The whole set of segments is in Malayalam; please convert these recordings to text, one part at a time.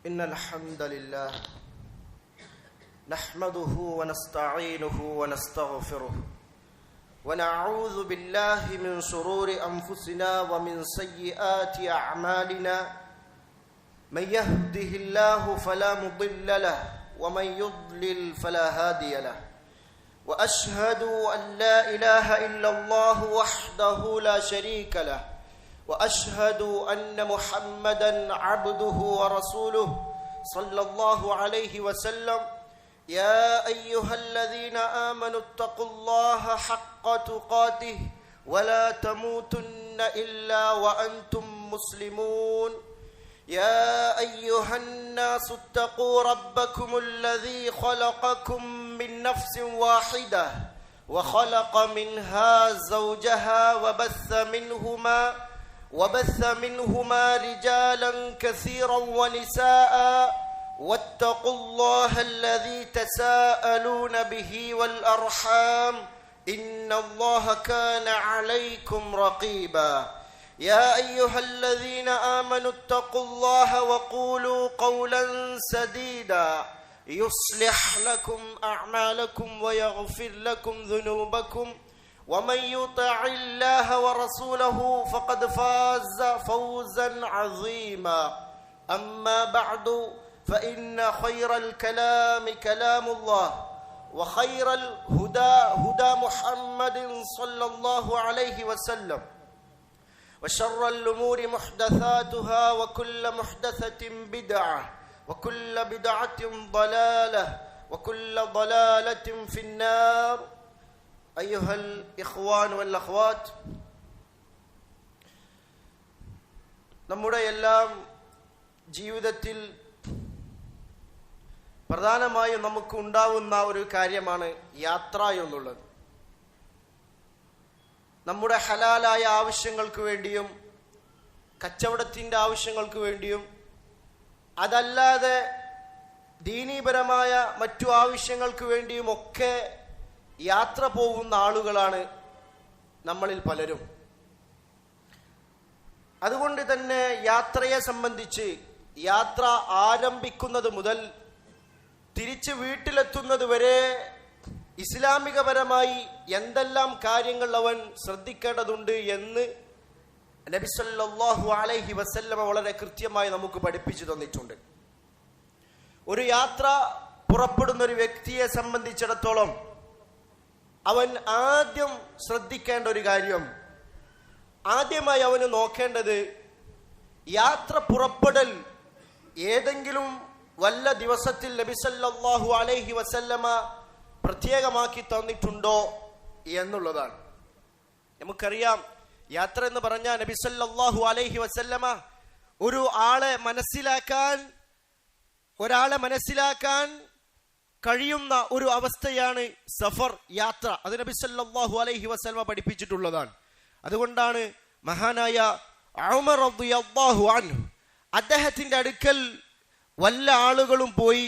إن الحمد لله نحمده ونستعينه ونستغفره ونعوذ بالله من شرور أنفسنا ومن سيئات أعمالنا من يهده الله فلا مضل له ومن يضلل فلا هادي له وأشهد أن لا إله إلا الله وحده لا شريك له وأشهد أن محمدًا عبده ورسوله صلى الله عليه وسلم يا أيها الذين آمنوا اتقوا الله حق تقاته ولا تموتن إلا وأنتم مسلمون يا أيها الناس اتقوا ربكم الذي خلقكم من نفس واحدة وخلق منها زوجها وبث منهما رجالا كثيرا ونساء واتقوا الله الذي تساءلون به والأرحام إن الله كان عليكم رقيبا يا أيها الذين آمنوا اتقوا الله وقولوا قولا سديدا يصلح لكم أعمالكم ويغفر لكم ذنوبكم ومن يطع الله ورسوله فقد فاز فوزا عظيما أما بعد فإن خير الكلام كلام الله وخير الهدى هدى محمد صلى الله عليه وسلم وشر الأمور محدثاتها وكل محدثة بدعة وكل بدعة ضلالة وكل ضلالة في النار أيها الإخوان والأخوات നമ്മുടെ എല്ലാം ജീവിതത്തിൽ പ്രധാനമായും നമുക്ക് ഉണ്ടാവുന്ന ഒരു കാര്യമാണ് യാത്ര എന്നുള്ളത്. നമ്മുടെ ഹലാലായ ആവശ്യങ്ങൾക്ക് വേണ്ടിയും കച്ചവടത്തിൻ്റെ ആവശ്യങ്ങൾക്ക് വേണ്ടിയും അതല്ലാതെ ദീനീപരമായ മറ്റു ആവശ്യങ്ങൾക്ക് വേണ്ടിയും ഒക്കെ യാത്ര പോകുന്ന ആളുകളാണ് നമ്മളിൽ പലരും. അതുകൊണ്ട് തന്നെ യാത്രയെ സംബന്ധിച്ച് യാത്ര ആരംഭിക്കുന്നത് മുതൽ തിരിച്ച് വീട്ടിലെത്തുന്നത് വരെ ഇസ്ലാമികപരമായി എന്തെല്ലാം കാര്യങ്ങൾ അവൻ ശ്രദ്ധിക്കേണ്ടതുണ്ട് എന്ന് നബി സല്ലല്ലാഹു അലൈഹി വസല്ലമ വളരെ കൃത്യമായി നമുക്ക് പഠിപ്പിച്ചു തന്നിട്ടുണ്ട്. ഒരു യാത്ര പുറപ്പെടുന്ന ഒരു വ്യക്തിയെ സംബന്ധിച്ചിടത്തോളം അവൻ ആദ്യം ശ്രദ്ധിക്കേണ്ട ഒരു കാര്യം, ആദ്യമായി അവന് നോക്കേണ്ടത് യാത്ര പുറപ്പെടൽ ഏതെങ്കിലും വല്ല ദിവസത്തിൽ നബി സല്ലല്ലാഹു അലൈഹി വസല്ലമ പ്രത്യേകമാക്കി തന്നിട്ടുണ്ടോ എന്നുള്ളതാണ്. നമുക്കറിയാം, യാത്ര എന്ന് പറഞ്ഞാൽ നബി സല്ലല്ലാഹു അലൈഹി വസല്ലമ ഒരാളെ മനസ്സിലാക്കാൻ കഴിയുന്ന ഒരു അവസ്ഥയാണ് സഫർ, യാത്ര. അത് നബി സല്ലല്ലാഹു അലൈഹി വസല്ലമ പഠിപ്പിച്ചിട്ടുള്ളതാണ്. അതുകൊണ്ടാണ് മഹാനായ ഉമർ റളിയല്ലാഹു അൻഹു അദ്ദേഹത്തിന്റെ അടുക്കൽ വല്ല ആളുകളും പോയി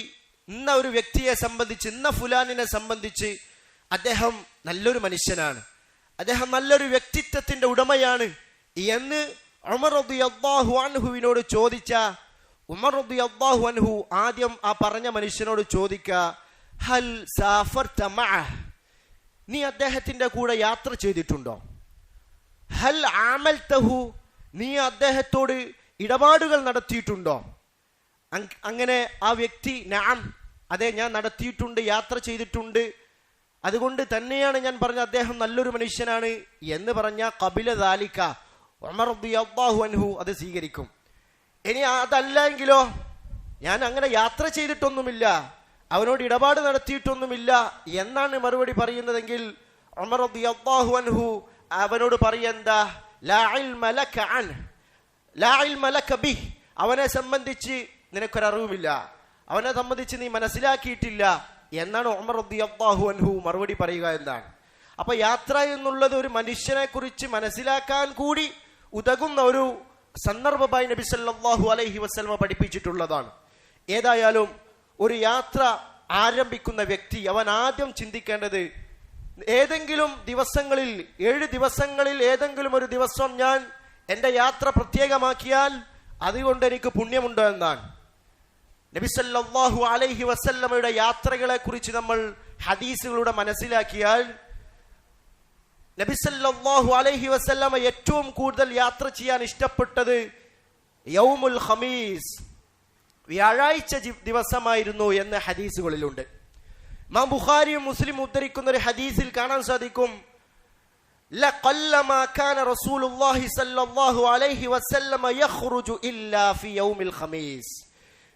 ഇന്ന ഒരു വ്യക്തിയെ സംബന്ധിച്ച്, ഇന്ന ഫുലാനിനെ സംബന്ധിച്ച് അദ്ദേഹം നല്ലൊരു മനുഷ്യനാണ്, അദ്ദേഹം നല്ലൊരു വ്യക്തിത്വത്തിന്റെ ഉടമയാണ് എന്ന് ഉമർ റളിയല്ലാഹു അൻഹുവിനോട് ചോദിച്ച ഉമർ റളിയല്ലാഹു അൻഹു ആദ്യം ആ പറഞ്ഞ മനുഷ്യനോട് ചോദിക്കുക, ഹൽ സാഫർത മഅഹ്, നീ അദ്ദേഹത്തിന്റെ കൂടെ യാത്ര ചെയ്തിട്ടുണ്ടോ? ഹൽ ആമൽതഹു, നീ അദ്ദേഹത്തോട് ഇടപാടുകൾ നടത്തിയിട്ടുണ്ടോ? അങ്ങനെ ആ വ്യക്തി നഅം, അതെ ഞാൻ നടത്തിയിട്ടുണ്ട്, യാത്ര ചെയ്തിട്ടുണ്ട്, അതുകൊണ്ട് തന്നെയാണ് ഞാൻ പറഞ്ഞ അദ്ദേഹം നല്ലൊരു മനുഷ്യനാണ് എന്ന് പറഞ്ഞ ഖബില ദാലിക, ഉമർ റളിയല്ലാഹു അൻഹു അത് സ്വീകരിക്കും. ഇനി അതല്ലെങ്കിലോ, ഞാൻ അങ്ങനെ യാത്ര ചെയ്തിട്ടൊന്നുമില്ല, അവനോട് ഇടപാട് നടത്തിയിട്ടൊന്നുമില്ല എന്നാണ് മറുപടി പറയുന്നതെങ്കിൽ ഉമർ റളിയല്ലാഹു അൻഹു അവനോട് പറയുഎന്താ, ലാ ഇൽമ ലക അൻഹു ലാ ഇൽമ ലക ബിഹി, അവനെ സംബന്ധിച്ച് നിനക്കൊരറിവുമില്ല, അവനെ സംബന്ധിച്ച് നീ മനസ്സിലാക്കിയിട്ടില്ല എന്നാണ് ഉമർ റളിയല്ലാഹു അൻഹു മറുപടി പറയുക എന്നാണ്. അപ്പൊ യാത്ര എന്നുള്ളത് ഒരു മനുഷ്യനെ കുറിച്ച് മനസ്സിലാക്കാൻ കൂടി ഉതകുന്ന ഒരു സന്ദർഭമായി നബി സല്ലല്ലാഹു അലൈഹി വസല്ലമ പഠിപ്പിച്ചിട്ടുള്ളതാണ്. ഏതായാലും ഒരു യാത്ര ആരംഭിക്കുന്ന വ്യക്തി അവൻ ആദ്യം ചിന്തിക്കേണ്ടത്, ഏതെങ്കിലും ദിവസങ്ങളിൽ 7 ദിവസങ്ങളിൽ ഏതെങ്കിലും ഒരു ദിവസം ഞാൻ എൻ്റെ യാത്ര പ്രത്യേകമാക്കിയാൽ അതുകൊണ്ട് എനിക്ക് പുണ്യമുണ്ടോ എന്നാണ്. നബി സല്ലല്ലാഹു അലൈഹി വസല്ലമയുടെ യാത്രകളെ കുറിച്ച് നമ്മൾ ഹദീസുകളിലൂടെ മനസ്സിലാക്കിയാൽ, നബി സല്ലല്ലാഹു അലൈഹി വസല്ലമ ഏറ്റവും കൂടുതൽ യാത്ര ചെയ്യാൻ ഇഷ്ടപ്പെട്ടത് യൗമുൽ ഖമീസ്, വ്യാഴാഴ്ച ദിവസമായിരുന്നു എന്ന് ഹദീസുകളിലുണ്ട്. ഇമാം ബുഖാരിയും മുസ്ലിം ഉദ്ധരിക്കുന്ന ഒരു ഹദീസിൽ കാണാൻ സാധിക്കും, ലഖല്ലമാ കാന റസൂലുള്ളാഹി സ്വല്ലല്ലാഹു അലൈഹി വസല്ലമ യഖ്റുജു ഇല്ലാ ഫി യൗമിൽ ഖമീസ്.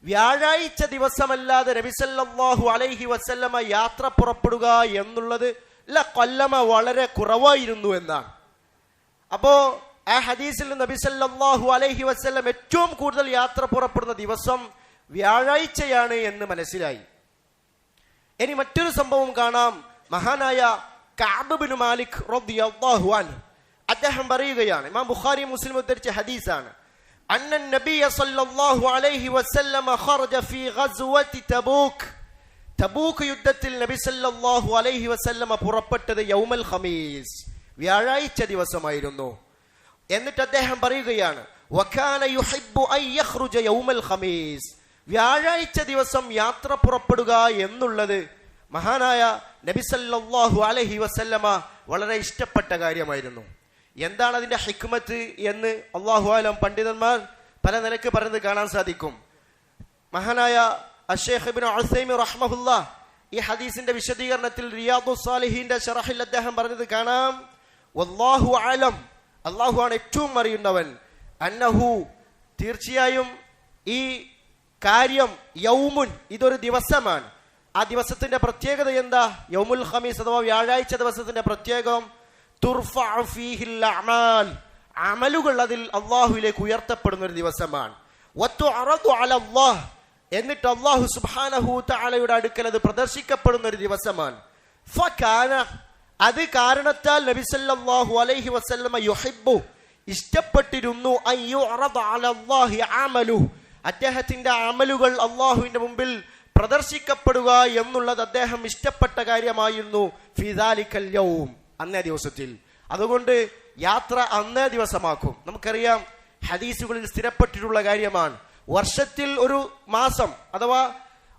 വ്യാഴാഴ്ച ദിവസമല്ലാതെ നബി സല്ലല്ലാഹു അലൈഹി വസല്ലമ യാത്ര പുറപ്പെടുക എന്നുള്ളത് ലഖല്ലമ വളരെ കുറവായിരുന്നു എന്നാണ്. അപ്പോ ആ ഹദീസിൽ നബി സല്ലല്ലാഹു അലൈഹി വസല്ലം ഏറ്റവും കൂടുതൽ യാത്ര പുറപ്പെടുന്ന ദിവസം വ്യാഴാഴ്ചയാണ് എന്ന് മനസ്സിലായി. ഇനി മറ്റൊരു സംഭവം കാണാം. മഹാനായ കഅബ് ബിൻ മാലിക് റളിയല്ലാഹു അൻഹു അദ്ദേഹം പറയുകയാണ്, ഇമാം ബുഖാരി മുസ്ലിം ഉദ്ധരിച്ച ഹദീസാണ്, അന്ന നബിയ സല്ലല്ലാഹു അലൈഹി വസല്ലം ഖറജ ഫീ ഗസ്വതി തബൂക്ക്. തബൂക്ക് യുദ്ധത്തിൽ നബി സല്ലല്ലാഹു അലൈഹി വസല്ലം പുറപ്പെട്ടത് യൗമുൽ ഖമീസ്, വ്യാഴാഴ്ച ദിവസമായിരുന്നു. എന്നിട്ട് അദ്ദേഹം പറയുകയാണ്, വകാന യുഹിബ്ബു അൻ യഖ്റുജ യൗമുൽ ഖമീസ്. വ്യാഴാഴ്ച ദിവസം യാത്ര പുറപ്പെടുക എന്നുള്ളത് മഹാനായ നബി സല്ലല്ലാഹു അലൈഹി വസല്ലമ വളരെ ഇഷ്ടപ്പെട്ട കാര്യമായിരുന്നു. എന്താണ് അതിന്റെ ഹിക്മത്ത് എന്ന് അല്ലാഹു അലം പണ്ഡിതന്മാർ പല നിലക്ക് പറയുന്നത് കാണാൻ സാധിക്കും. മഹാനായ അശ്ശൈഖ് ഇബ്നു ഉസൈമീൻ റഹ്മഹുല്ലാഹ് ഈ ഹദീസിന്റെ വിശദീകരണത്തിൽ റിയാദുസ് സാലിഹീന്റെ ശറഹിൽ അദ്ദേഹം പറഞ്ഞത് കാണാം, വല്ലാഹു അലം, അല്ലാഹുവാണ് ഏറ്റവും അറിയുന്നവൻ, അന്നഹു, തീർച്ചയായും ഈ കാര്യം, യൗമുൻ, ഇതൊരു ദിവസമാണ്. ആ ദിവസത്തിന്റെ പ്രത്യേകത എന്താ? യൗമുൽ ഖമീസ് അഥവാ വ്യാഴാഴ്ച ദിവസത്തിന്റെ പ്രത്യേകം, തുർഫഉ ഫീഹിൽ അഅമാൽ, അമലുകൾ അതിൽ അല്ലാഹുവിലേക്ക് ഉയർത്തപ്പെടുന്ന ഒരു ദിവസമാണ്. വതുഅറദു അലല്ലാഹ്, എന്നിട്ട് അല്ലാഹു സുബ്ഹാനഹു തആലയുടെ അടുക്കൽ അത് പ്രദർശിക്കപ്പെടുന്ന ഒരു ദിവസമാണ്. ഫകാന, അത് കാരണത്താൽ നബി സല്ലല്ലാഹു അലൈഹി വസല്ലമ യുഹിബ്ബു, ഇഷ്ടപ്പെട്ടിരുന്നു, അൻ യുഅറദ അലല്ലാഹി അമലു, അദ്ദേഹത്തിന്റെ അമലുകൾ അല്ലാഹുവിന്റെ മുമ്പിൽ പ്രദർശിക്കപ്പെടുക എന്നുള്ളത് അദ്ദേഹം ഇഷ്ടപ്പെട്ട കാര്യമായിരുന്നു. ഫീ ദാലിക്കൽ യൗം, അന്നേ ദിവസത്തിൽ. അതുകൊണ്ട് യാത്ര അന്നേ ദിവസമാക്കും. നമുക്കറിയാം, ഹദീസുകളിൽ സ്ഥിരപ്പെട്ടിട്ടുള്ള കാര്യമാണ്, വർഷത്തിൽ ഒരു മാസം അഥവാ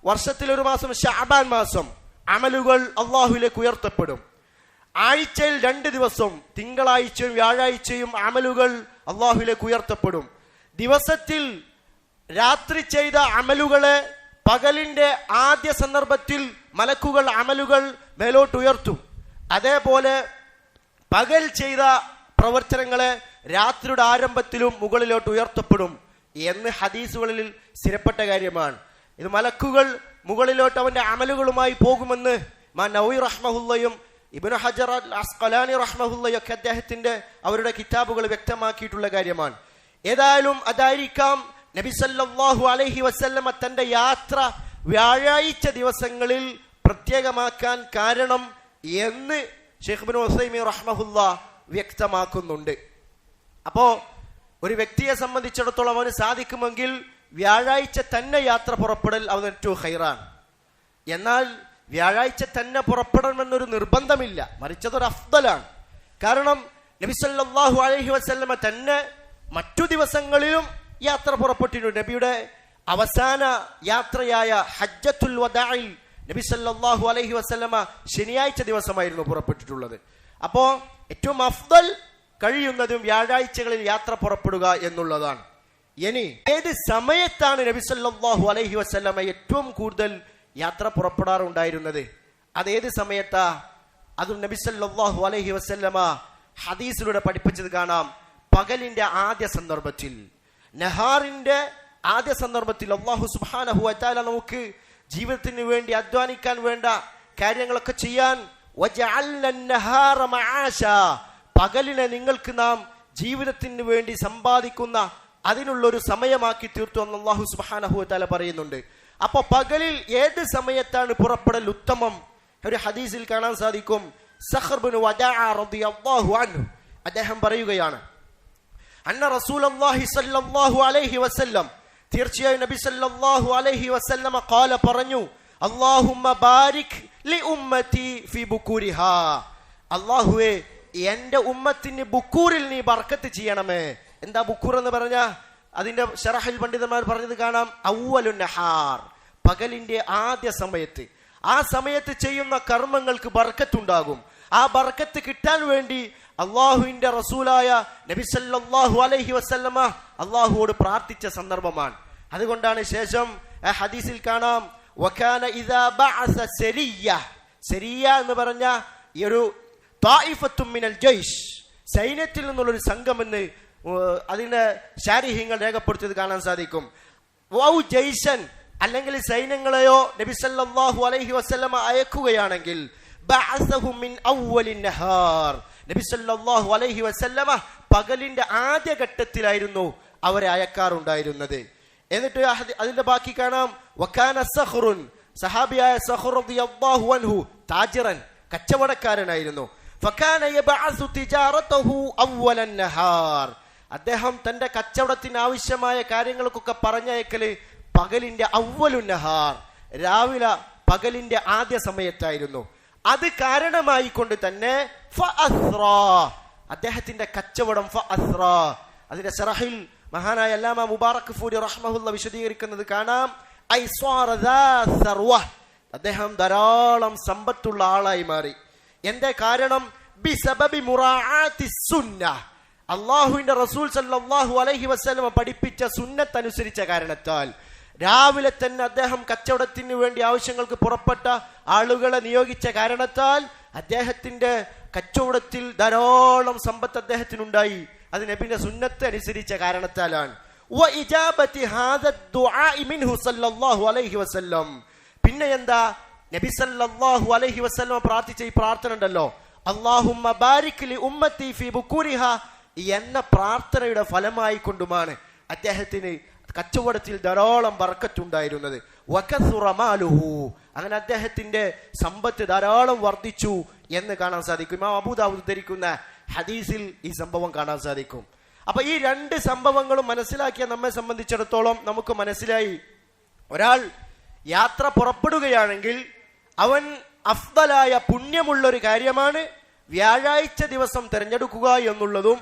വർഷത്തിൽ ഒരു മാസം ശഅബാൻ മാസം അമലുകൾ അല്ലാഹുവിലേക്ക് ഉയർത്തപ്പെടും. ആഴ്ചയിൽ 2 ദിവസം, തിങ്കളാഴ്ചയും വ്യാഴാഴ്ചയും അമലുകൾ അല്ലാഹുവിലേക്ക് ഉയർത്തപ്പെടും. ദിവസത്തിൽ രാത്രി ചെയ്ത അമലുകളെ പകലിന്റെ ആദ്യ സന്ദർഭത്തിൽ മലക്കുകൾ അമലുകൾ മേലോട്ട് ഉയർത്തും. അതേപോലെ പകൽ ചെയ്ത പ്രവർത്തനങ്ങളെ രാത്രിയുടെ ആരംഭത്തിലും മുകളിലോട്ട് ഉയർത്തപ്പെടും എന്ന് ഹദീസുകളിൽ സ്ഥിരപ്പെട്ട കാര്യമാണ്. ഇത് മലക്കുകൾ മുകളിലോട്ട് അവന്റെ അമലുകളുമായി പോകുമെന്ന് ഇമാം നവവി റഹ്മഹുല്ലയും ഇബ്നു ഹജർ അൽ അസ്ഖലാനി റഹ്മഹുല്ലയും ഒക്കെ അദ്ദേഹത്തിന്റെ അവരുടെ കിതാബുകൾ വ്യക്തമാക്കിയിട്ടുള്ള കാര്യമാണ്. ഏതായാലും അതായിരിക്കാം നബി സല്ലല്ലാഹു അലൈഹി വസല്ലമ തന്റെ യാത്ര വ്യാഴാഴ്ച ദിവസങ്ങളിൽ പ്രത്യേകമാക്കാൻ കാരണം എന്ന് ശൈഖ് ഇബ്നു ഉസൈമീൻ റഹ്മഹുല്ലാഹ് വ്യക്തമാക്കുന്നുണ്ട്. അപ്പോ ഒരു വ്യക്തിയെ സംബന്ധിച്ചിടത്തോളം അവന് സാധിക്കുമെങ്കിൽ വ്യാഴാഴ്ച തന്നെ യാത്ര പുറപ്പെടൽ അവന് ഏറ്റവും ഖൈറാണ്. എന്നാൽ വ്യാഴാഴ്ച തന്നെ പുറപ്പെടണമെന്നൊരു നിർബന്ധമില്ല, മറിച്ച് അതൊരു അഫ്ദലാണ്. കാരണം നബി സല്ലല്ലാഹു അലൈഹി വസല്ലമ തന്നെ മറ്റു ദിവസങ്ങളിലും യാത്ര പുറപ്പെട്ടിട്ടുണ്ട്. നബിയുടെ അവസാന യാത്രയായ ഹജ്ജത്തുൽ വദാഇൽ നബി സല്ലല്ലാഹു അലൈഹി വസല്ലമ ശനിയാഴ്ച ദിവസമായിരുന്നു പുറപ്പെട്ടിട്ടുള്ളത്. അപ്പോ ഏറ്റവും അഫ്ദൽ കഴിയുന്നതും വ്യാഴാഴ്ചകളിൽ യാത്ര പുറപ്പെടുക എന്നുള്ളതാണ്. ഇനി ഏത് സമയത്താണ് നബി സല്ലല്ലാഹു അലൈഹി വസല്ലമ ഏറ്റവും കൂടുതൽ യാത്ര പുറപ്പെടാറുണ്ടായിരുന്നത്? അതേത് സമയത്താ? അതും നബി സല്ലല്ലാഹു അലൈഹി വസല്ലമ ഹദീസിലൂടെ പഠിപ്പിച്ചത് കാണാം. പകലിന്റെ ആദ്യ സന്ദർഭത്തിൽ, നഹാറിന്റെ ആദ്യ സന്ദർഭത്തിൽ അല്ലാഹു സുബ്ഹാനഹു വ തആല നമുക്ക് ജീവിതത്തിന് വേണ്ടി അധ്വാനിക്കാൻ വേണ്ട കാര്യങ്ങളൊക്കെ ചെയ്യാൻ വജഅൽന അൻ-നഹാറ മആശാ, പകലിനെ നിങ്ങൾക്ക് നാം ജീവിതത്തിന് വേണ്ടി സമ്പാദിക്കുന്ന അതിനുള്ളൊരു സമയമാക്കി തീർത്തു എന്ന് അല്ലാഹു സുബ്ഹാനഹു വ തആല പറയുന്നുണ്ട്. അപ്പൊ പകലിൽ ഏത് സമയത്താണ് പുറപ്പെടൽ ഉത്തമം? ഒരു ഹദീസിൽ കാണാൻ സാധിക്കും, സഖർ ബിൻ വദാഅ റളിയല്ലാഹു അൻഹു അദ്ദേഹം പറയുകയാണ്, അന്ന റസൂലുള്ളാഹി സ്വല്ലല്ലാഹു അലൈഹി വസല്ലം, തീർച്ചയായും നബി സല്ലല്ലാഹു അലൈഹി വസല്ലമ ഖാല, പറഞ്ഞു, അല്ലാഹുമ്മ ബാരിക് ലി ഉമ്മതി ഫി ബുകൂരിഹാ, അല്ലാഹുവേ എന്റെ ഉമ്മത്തിന് ബുക്കൂറിൽ നീ ബർക്കത്ത് ചെയ്യണമേ. എന്താ ബുക്കൂർ എന്ന് പറഞ്ഞ? അതിന്റെ ശറഹിൽ പണ്ഡിതന്മാർ പറഞ്ഞത് കാണാം, അവ്വലുൻ നഹാർ, പകലിന്റെ ആദ്യ സമയത്ത്. ആ സമയത്ത് ചെയ്യുന്ന കർമ്മങ്ങൾക്ക് ബർക്കത്തുണ്ടാകും. ആ ബർക്കത്ത് കിട്ടാൻ വേണ്ടി അള്ളാഹുവിന്റെ റസൂലായ നബി സല്ലല്ലാഹു അലൈഹി വസല്ലമ അള്ളാഹുവോട് പ്രാർത്ഥിച്ച സന്ദർഭമാണ്. അതുകൊണ്ടാണ് ശേഷം ഹദീസിൽ കാണാം, വകാന ഇദാ ബഅസ സരിയ്യ, സരിയ്യ എന്ന് പറഞ്ഞ ഈ ഒരു ത്വായിഫത്തും മിനൽ ജയ്ഷ്, സൈന്യത്തിൽ നിന്നുള്ളൊരു സംഘം എന്ന് അതിന്റെ ശാരീഹ്യങ്ങൾ രേഖപ്പെടുത്തിയത് കാണാൻ സാധിക്കും. വൗ ജയ്ഷൻ, അല്ലെങ്കിൽ സൈന്യങ്ങളെയോ നബി സല്ലല്ലാഹു അലൈഹി വസല്ലമ അയക്കുകയാണെങ്കിൽ ബഅസഹും മിൻ അവ്വലിൻ നഹാർ, നബി സല്ലല്ലാഹു അലൈഹി വസല്ലമ പകലിന്റെ ആദ്യ ഘട്ടത്തിലായിരുന്നു അവരെ അയക്കാറുണ്ടായിരുന്നത്. എന്നിട്ട് അതിന്റെ ബാക്കി കാണാം, വകാന സഖറുൻ, സഹാബിയായ സഖർ റളിയല്ലാഹു അൻഹു താജിറൻ, കച്ചവടക്കാരനായിരുന്നു. ഫകാന യബഅസു തിജാറതഹു അവ്വലൻ നഹാർ, അദ്ദേഹം തന്റെ കച്ചവടത്തിന് ആവശ്യമായ കാര്യങ്ങൾക്കൊക്കെ പറഞ്ഞയക്കല് പകലിന്റെ അവ്വലുൻ നഹാർ, രാവിലെ പകലിന്റെ ആദ്യ സമയത്തായിരുന്നു. അത് കാരണമായി കൊണ്ട് തന്നെ അദ്ദേഹത്തിന്റെ കച്ചവടം അതിന്റെ ശറഹിൽ മഹാനായ അല്ലാമ മുബാറക് ഫൂരി റഹ്മഹുല്ല വിശദീകരിക്കുന്നത് കാണാം, അദ്ദേഹം ധാരാളം സമ്പത്തുള്ള ആളായി മാറി. എന്റെ കാരണം ബിസബബി മുറാഅത്തി സുന്നഹ്, അല്ലാഹുവിന്റെ റസൂൽ സല്ലല്ലാഹു അലൈഹി വസല്ലം പഠിപ്പിച്ച സുന്നത്ത് അനുസരിച്ച കാരണത്താൽ രാവിലെ തന്നെ അദ്ദേഹം കച്ചവടത്തിന് വേണ്ടി ആവശ്യങ്ങൾക്ക് പുറപ്പെട്ട ആളുകളെ നിയോഗിച്ച കാരണത്താൽ അദ്ദേഹത്തിന്റെ കച്ചവടത്തിൽ ധാരാളം സമ്പത്ത് അദ്ദേഹത്തിനുണ്ടായി. അത് നബിയുടെ സുന്നത്ത് അനുസരിച്ച കാരണത്താലാണ്. പിന്നെ എന്താ, നബി സല്ലല്ലാഹു അലൈഹി വസല്ലം പ്രാർത്ഥിച്ച ഈ പ്രാർത്ഥന ഉണ്ടല്ലോ, അല്ലാഹുമ്മ ബാരിക് ലി ഉമ്മത്തി ഫീ ബുകൂരിഹാ എന്ന പ്രാർത്ഥനയുടെ ഫലമായി കൊണ്ടുമാണ് അദ്ദേഹത്തിന് കച്ചവടത്തിൽ ധാരാളം ബർക്കത്തുണ്ടായിരുന്നത്. വകസുറ മാലുഹു, അങ്ങനെ അദ്ദേഹത്തിന്റെ സമ്പത്ത് ധാരാളം വർദ്ധിച്ചു എന്ന് കാണാൻ സാധിക്കും. ഇമാം അബൂ ദാവൂദ് ഉദ്ധരിക്കുന്ന ഹദീസിൽ ഈ സംഭവം കാണാൻ സാധിക്കും. അപ്പൊ ഈ രണ്ട് സംഭവങ്ങളും മനസ്സിലാക്കിയ നമ്മെ സംബന്ധിച്ചിടത്തോളം നമുക്ക് മനസ്സിലായി, ഒരാൾ യാത്ര പുറപ്പെടുകയാണെങ്കിൽ അവൻ അഫ്ദലായ പുണ്യമുള്ളൊരു കാര്യമാണ് വ്യാഴാഴ്ച ദിവസം തിരഞ്ഞെടുക്കുക എന്നുള്ളതും,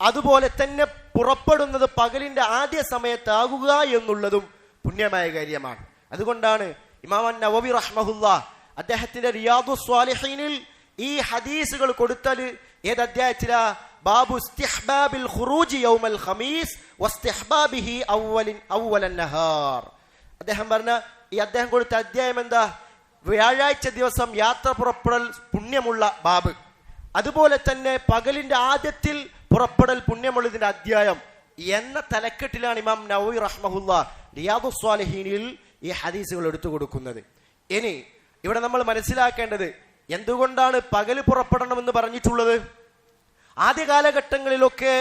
അതുപോലെ തന്നെ പുറപ്പെടുന്നത് പകലിന്റെ ആദ്യ സമയത്താകുക എന്നുള്ളതും പുണ്യമായ കാര്യമാണ്. അതുകൊണ്ടാണ് ഇമാം നവവി റഹ്മഹുല്ലാ അദ്ദേഹത്തിന്റെ റിയാദുസ് സ്വാലിഹീനിൽ ഈ ഹദീസുകൾ കൊടുത്താൽ ഏത് അധ്യായത്തിലാ, ബാബു ഇസ്തിഹ്ബാബിൽ ഖുറൂജി യൗമൽ ഖമീസ് വസ്തിഹ്ബാബിഹി അവ്വലൻ നഹാർ. അദ്ദേഹം പറഞ്ഞ ഈ അദ്ദേഹം കൊടുത്ത അധ്യായം എന്താ, വ്യാഴാഴ്ച ദിവസം യാത്ര പുറപ്പെടൽ പുണ്യമുള്ള ബാബ്, അതുപോലെ തന്നെ പകലിന്റെ ആദ്യത്തിൽ പുറപ്പെടൽ പുണ്യമുള്ളതിന്റെ അധ്യായം എന്ന തലക്കെട്ടിലാണ് ഇമാം നവവി റഹ്മഹുല്ലാ റിയാദുസ് സ്വാലിഹീനിൽ ഈ ഹദീസുകൾ എടുത്തു കൊടുക്കുന്നത്. ഇനി ഇവിടെ നമ്മൾ മനസ്സിലാക്കേണ്ടത്, എന്തുകൊണ്ടാണ് പകല് പുറപ്പെടണമെന്ന് പറഞ്ഞിട്ടുള്ളത്? ആദ്യ കാലഘട്ടങ്ങളിലൊക്കെ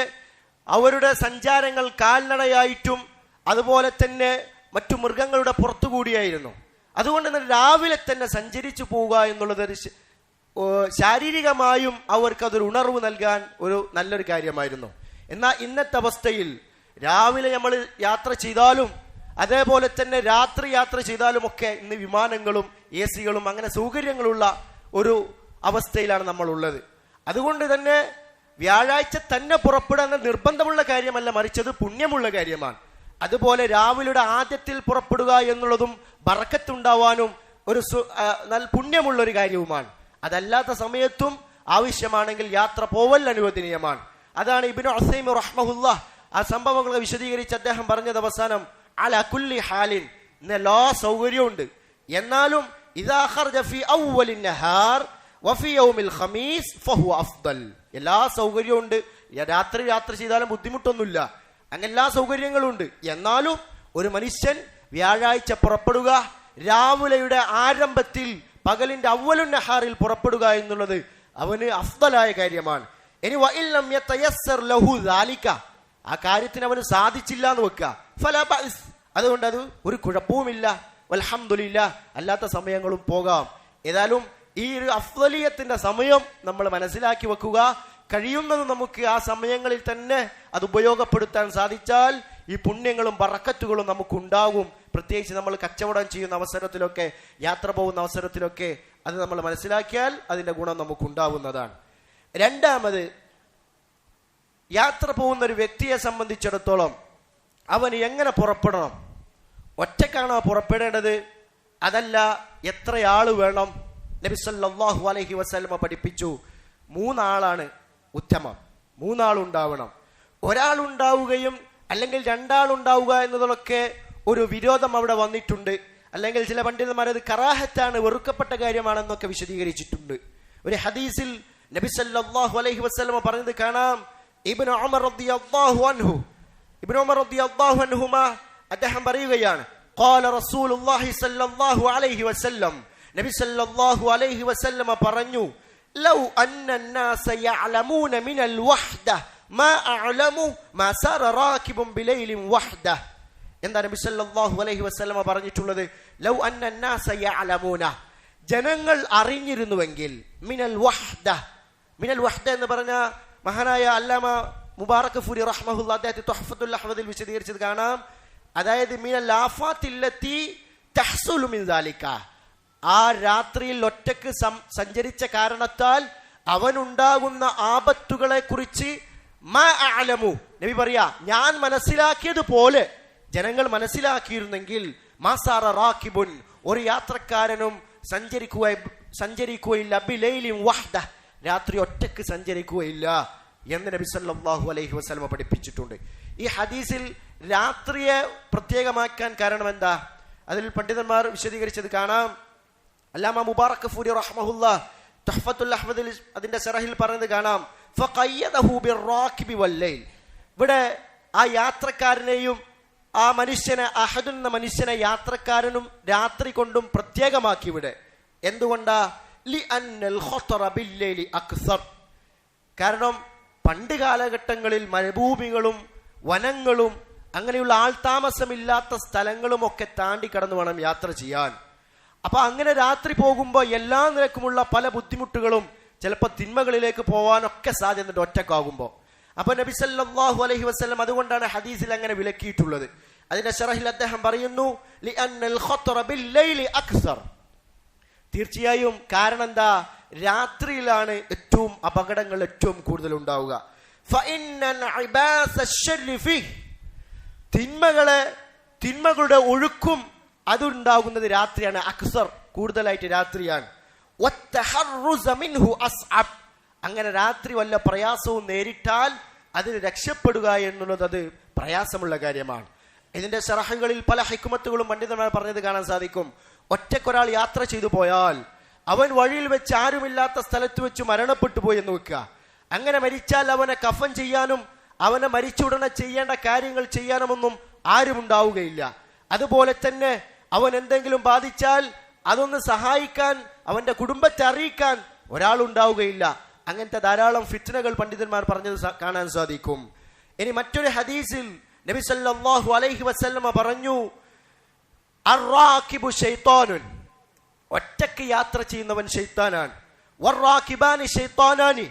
അവരുടെ സഞ്ചാരങ്ങൾ കാൽനടയായിട്ടും അതുപോലെ തന്നെ മറ്റു മൃഗങ്ങളുടെ പുറത്തുകൂടിയായിരുന്നു. അതുകൊണ്ട് തന്നെ രാവിലെ തന്നെ സഞ്ചരിച്ചു പോവുക എന്നുള്ളത് ശാരീരികമായും അവർക്കതൊരു ഉണർവ് നൽകാൻ ഒരു നല്ലൊരു കാര്യമായിരുന്നു. എന്നാൽ ഇന്നത്തെ അവസ്ഥയിൽ രാവിലെ നമ്മൾ യാത്ര ചെയ്താലും അതേപോലെ തന്നെ രാത്രി യാത്ര ചെയ്താലും ഒക്കെ ഇന്ന് വിമാനങ്ങളും AC-കളും അങ്ങനെ സൗകര്യങ്ങളുള്ള ഒരു അവസ്ഥയിലാണ് നമ്മൾ ഉള്ളത്. അതുകൊണ്ട് തന്നെ വ്യാഴാഴ്ച തന്നെ പുറപ്പെടാൻ നിർബന്ധമുള്ള കാര്യമല്ല, മറിച്ചത് പുണ്യമുള്ള കാര്യമാണ്. അതുപോലെ രാവിലെ ആദ്യത്തിൽ പുറപ്പെടുക എന്നുള്ളതും ബർക്കത്തുണ്ടാവാനും ഒരു പുണ്യമുള്ളൊരു കാര്യവുമാണ്. അതല്ലാത്ത സമയത്തും ആവശ്യമാണെങ്കിൽ യാത്ര പോവൽ അനുവദനീയമാണ്. അതാണ് ഇബ്നു ഉസൈമീൻ റഹ്മഹുല്ലാഹ് ആ സംഭവങ്ങളെ വിശദീകരിച്ച് അദ്ദേഹം പറഞ്ഞത് അവസാനം, അലാ കുല്ലി ഹാലിൻ, എല്ലാ സൗകര്യമുണ്ട്, എന്നാലും ഇദാ ഖർജ ഫീ അവ്വലിൻ നഹാർ വഫീ യൗമിൽ ഖമീസ് ഫഹുവ അഫ്ദൽ, എല്ലാ സൗകര്യമുണ്ട്, രാത്രി യാത്ര ചെയ്താലും ബുദ്ധിമുട്ടൊന്നുമില്ല, അങ്ങനെ എല്ലാ സൗകര്യങ്ങളും ഉണ്ട്. എന്നാലും ഒരു മനുഷ്യൻ വ്യാഴാഴ്ച പുറപ്പെടുക, രാവിലെയുടെ ആരംഭത്തിൽ പകലിന്റെ അവ്വലുൻ നഹാറിൽ പുറപ്പെടുക എന്നുള്ളത് അവന് അഫ്ദലായ കാര്യമാണ്. ഇനി വഇല്ലം യതയസ്സർ ലഹു ദാലിക, ആ കാര്യത്തിന് അവന് സാധിച്ചില്ല എന്ന് വെക്കുക, ഫലാ ബഅസ്, അതുകൊണ്ട് അത് ഒരു കുഴപ്പവുമില്ല, വൽഹംദുലില്ലാഹ്, അല്ലാത്ത സമയങ്ങളും പോകാം. ഏതായാലും ഈ ഒരു അഫ്ദലിയത്തിന്റെ സമയം നമ്മൾ മനസ്സിലാക്കി വെക്കുക. കഴിയുന്നത് നമുക്ക് ആ സമയങ്ങളിൽ തന്നെ അത് ഉപയോഗപ്പെടുത്താൻ സാധിച്ചാൽ ഈ പുണ്യങ്ങളും ബറക്കത്തുകളും നമുക്കുണ്ടാകും. പ്രത്യേകിച്ച് നമ്മൾ കച്ചവടം ചെയ്യുന്ന അവസരത്തിലൊക്കെ യാത്ര പോകുന്ന അവസരത്തിലൊക്കെ അത് നമ്മൾ മനസ്സിലാക്കിയാൽ അതിന്റെ ഗുണം നമുക്കുണ്ടാവുന്നതാണ്. രണ്ടാമത്, യാത്ര പോകുന്ന ഒരു വ്യക്തിയെ സംബന്ധിച്ചിടത്തോളം അവന് എങ്ങനെ പുറപ്പെടണം? ഒറ്റക്കാണോ പുറപ്പെടേണ്ടത്? അതല്ല എത്രയാള് വേണം? നബി സല്ലല്ലാഹു അലൈഹി വസല്ലമ പഠിപ്പിച്ചു, 3 ആളാണ് ഉത്തമം. 3 ആളുണ്ടാവണം. ഒരാളുണ്ടാവുകയും അല്ലെങ്കിൽ 2 ആളുണ്ടാവുക എന്നതൊക്കെ ഒരു വിരോധം അവിടെ വന്നിട്ടുണ്ട്. അല്ലെങ്കിൽ ചില പണ്ഡിതന്മാർ അത് കറാഹത്താണ്, വെറുക്കപ്പെട്ട കാര്യമാണെന്നൊക്കെ വിശദീകരിച്ചിട്ടുണ്ട്. ഒരു ഹദീസിൽ നബി സല്ലല്ലാഹു അലൈഹി വസല്ലമ പറഞ്ഞത് കാണാം. ഇബ്നു ഉമർ റളിയല്ലാഹു അൻഹുമ അദ്ദേഹം പറയുകയാണ്, ഖാല റസൂലുള്ളാഹി സല്ലല്ലാഹു അലൈഹി വസല്ലം, നബി സല്ലല്ലാഹു അലൈഹി വസല്ലമ പറഞ്ഞു, ലൗ അന്നന്നാസ യഅലമൂന മിനൽ വഹ്ദ മാ അഅലമു മാ സറ റാകിബുൻ ബിലൈലിൻ വഹ്ദ. എന്താ നബി സല്ലല്ലാഹു അലൈഹി വസല്ലമ പറഞ്ഞിട്ടുള്ളത്? ലൗ അന്നന്നാസ യഅലമൂന, ജനങ്ങൾ അറിഞ്ഞിരുന്നുവെങ്കിൽ, മിനൽ വഹ്ദ എന്ന് പറഞ്ഞ മഹാനായ അല്ലാമ മുബാറക് ഫൂരി റഹ്മഹുല്ലാ അദ്ദേഹത്തെ തുഹ്ഫത്തുൽ അഹ്വദിൽ വിശദീകരിച്ചത് കാണാം. അതായത് മിനൽ ആഫാത്തില്ലത്തി തഹ്സുലു മിൻ ദാലിക, ആ രാത്രിയിൽ ഒറ്റക്ക് സഞ്ചരിച്ച കാരണത്താൽ അവനുണ്ടാകുന്ന ആപത്തുകളെ കുറിച്ച് മാ അഅലമു, നബി പറയാ, ഞാൻ മനസ്സിലാക്കിയതുപോലെ ജനങ്ങൾ മനസ്സിലാക്കിയിരുന്നെങ്കിൽ മാസാറ റാകിബുൻ, ഒരു യാത്രക്കാരനും സഞ്ചരിക്കുകയില്ല, ബിലൈലിൻ വഹ്ദ, രാത്രി ഒറ്റക്ക് സഞ്ചരിക്കുകയില്ല എന്ന് നബി സല്ലല്ലാഹു അലൈഹി വസല്ലമ പഠിപ്പിച്ചിട്ടുണ്ട്. ഈ ഹദീസിൽ രാത്രിയെ പ്രത്യേകമാക്കാൻ കാരണം എന്താ? അതിൽ പണ്ഡിതന്മാർ വിശദീകരിച്ചത് കാണാം. അല്ലാമ മുബാറക് ഫൂരി റഹ്മഹുല്ലാ തുഹ്ഫത്തുൽ അഹ്വദിൽ അതിന്റെ ശറഹിൽ പറഞ്ഞത് കാണാം, ഫഖയ്യദഹു ബിർറാകിബി വല്ലൈൽ. ഇവിടെ ആ യാത്രക്കാരനെയും ആ മനുഷ്യനെ, അഹദ് എന്ന മനുഷ്യനെ യാത്രക്കാരനും രാത്രി കൊണ്ടും പ്രത്യേകമാക്കി. ഇവിടെ എന്തുകൊണ്ടാ? ലിഅന്നൽ ഖതറ ബില്ലൈലി അക്സർ. കാരണം പണ്ട് കാലഘട്ടങ്ങളിൽ മരുഭൂമികളും വനങ്ങളും അങ്ങനെയുള്ള ആൾതാമസമില്ലാത്ത സ്ഥലങ്ങളും ഒക്കെ താണ്ടി കടന്നു വേണം യാത്ര ചെയ്യാൻ. അപ്പൊ അങ്ങനെ രാത്രി പോകുമ്പോൾ എല്ലാ നിലക്കുമുള്ള പല ബുദ്ധിമുട്ടുകളും, ചിലപ്പോൾ തിന്മകളിലേക്ക് പോവാനൊക്കെ സാധ്യതയുണ്ട് ഒറ്റക്കാകുമ്പോൾ. അപ്പൊ നബി സല്ലല്ലാഹു അലൈഹി വസല്ലം അതുകൊണ്ടാണ് ഹദീസിൽ അങ്ങനെ വിലക്കിയിട്ടുള്ളത്. അതിന്റെ ശറഹിൽ അദ്ദേഹം പറയുന്നു, ലിഅന്നൽ ഖതറ ബില്ലൈലി അക്സർ. തീർച്ചയായും കാരണം എന്താ? രാത്രിയിലാണ് ഏറ്റവും അപകടങ്ങൾ ഏറ്റവും കൂടുതൽ ഉണ്ടാവുക. തിന്മകളുടെ ഒഴുക്കും അതുണ്ടാകുന്നത് രാത്രിയാണ്. അക്സർ, കൂടുതലായിട്ട് രാത്രിയാണ്. അങ്ങനെ രാത്രി വല്ല പ്രയാസവും നേരിട്ടാൽ അതിന് രക്ഷപ്പെടുക എന്നുള്ളത് അത് പ്രയാസമുള്ള കാര്യമാണ്. ഇതിന്റെ ശറഹുകളിൽ പല ഹിക്മത്തുകളും പണ്ഡിതന്മാർ പറഞ്ഞത് കാണാൻ സാധിക്കും. ഒറ്റക്കൊരാൾ യാത്ര ചെയ്തു പോയാൽ അവൻ വഴിയിൽ വെച്ച് ആരുമില്ലാത്ത സ്ഥലത്ത് വെച്ച് മരണപ്പെട്ടു പോയി എന്ന് വെക്കുക. അങ്ങനെ മരിച്ചാൽ അവനെ കഫൻ ചെയ്യാനും അവനെ മരിച്ച ഉടനെ ചെയ്യേണ്ട കാര്യങ്ങൾ ചെയ്യാനുമൊന്നും ആരും ഉണ്ടാവുകയില്ല. അതുപോലെ തന്നെ അവൻ എന്തെങ്കിലും ബാധിച്ചാൽ അതൊന്ന് സഹായിക്കാൻ, അവന്റെ കുടുംബത്തെ അറിയിക്കാൻ ഒരാളുണ്ടാവുകയില്ല. അങ്ങനത്തെ ധാരാളം ഫിത്നകൾ പണ്ഡിതന്മാർ പറഞ്ഞത് കാണാൻ സാധിക്കും. ഇനി മറ്റൊരു ഹദീസിൽ നബി സല്ലല്ലാഹു അലൈഹി വസല്ലമ പറഞ്ഞു, അർറാകിബു ശൈത്താനുൻ, ഒറ്റക്ക് യാത്ര ചെയ്യുന്നവൻ ശൈത്താനാണ്. വറാകിബാനി ശൈത്താനാനി,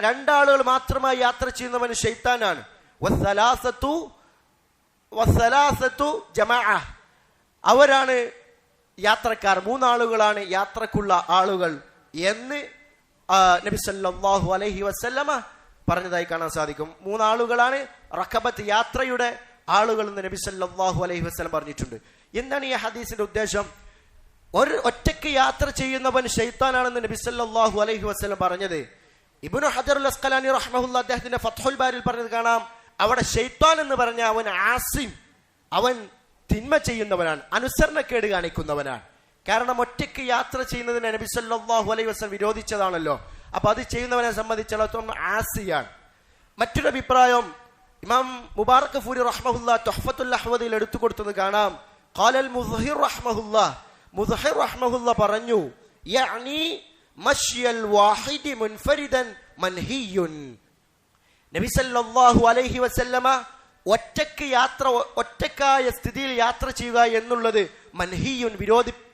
രണ്ടാളുകൾ മാത്രമായി യാത്ര ചെയ്യുന്നവൻ ശൈത്താനാണ്. വസ്സലാസത്തു ജമാഅ, അവരാണ് യാത്രക്കാർ, 3 ആളുകളാണ് യാത്രക്കുള്ള ആളുകൾ എന്ന് നബി സല്ലല്ലാഹു അലൈഹി വസല്ലമ പറഞ്ഞതായി കാണാൻ സാധിക്കും. 3 ആളുകളാണ് റഖബത്ത് യാത്രയുടെ ആളുകൾ എന്ന് നബി സല്ലല്ലാഹു അലൈഹി വസല്ലം പറഞ്ഞിട്ടുണ്ട്. എന്താണ് ഈ ഹദീസിന്റെ ഉദ്ദേശം? ഒറ്റയ്ക്ക് യാത്ര ചെയ്യുന്നവൻ ശൈത്താനാണെന്ന് നബി സല്ലല്ലാഹു അലൈഹി വസല്ലം പറഞ്ഞത്. ഇബ്നു ഹജറുൽ അസ്ഖലാനി റഹ്മഹുല്ലാ അദ്ദേഹത്തിന്റെ ഫത്ഹുൽ ബാരിൽ പറഞ്ഞത് കാണാം, അവിടെ ശൈത്താൻ എന്ന് പറഞ്ഞ അവൻ ആസിം, അവൻ തിന്മ ചെയ്യുന്നവനാണ്, അനുസരണക്കേട് കാണിക്കുന്നവനാണ്. കാരണം ഒറ്റയ്ക്ക് യാത്ര ചെയ്യുന്നതിന് നബി സല്ലല്ലാഹു അലൈഹി വസല്ലം വിരോധിച്ചതാണല്ലോ. അപ്പൊ അത് ചെയ്യുന്നവനെ സംബന്ധിച്ചിടത്തോളം ആസിയാണ്. മറ്റൊരു അഭിപ്രായം ഇമാം മുബാറക് ഫൂരി റഹ്മഹുല്ലാ തുഹ്ഫത്തുൽ അഹ്വദിൽ എടുത്തു കൊടുത്തത് കാണാം. ഖാലൽ മുസ്ഹിർ റഹ്മഹുല്ലാ പറഞ്ഞു, യഅനി മശ്യൽ വാഹിദി മുൻഫരിദൻ മൻഹിയുൻ. നബി സല്ലല്ലാഹു അലൈഹി വസല്ലമ ഒറ്റക്കായ സ്ഥിതിയിൽ യാത്ര ചെയ്യുക എന്നുള്ളത് മൻഹിയുൻ,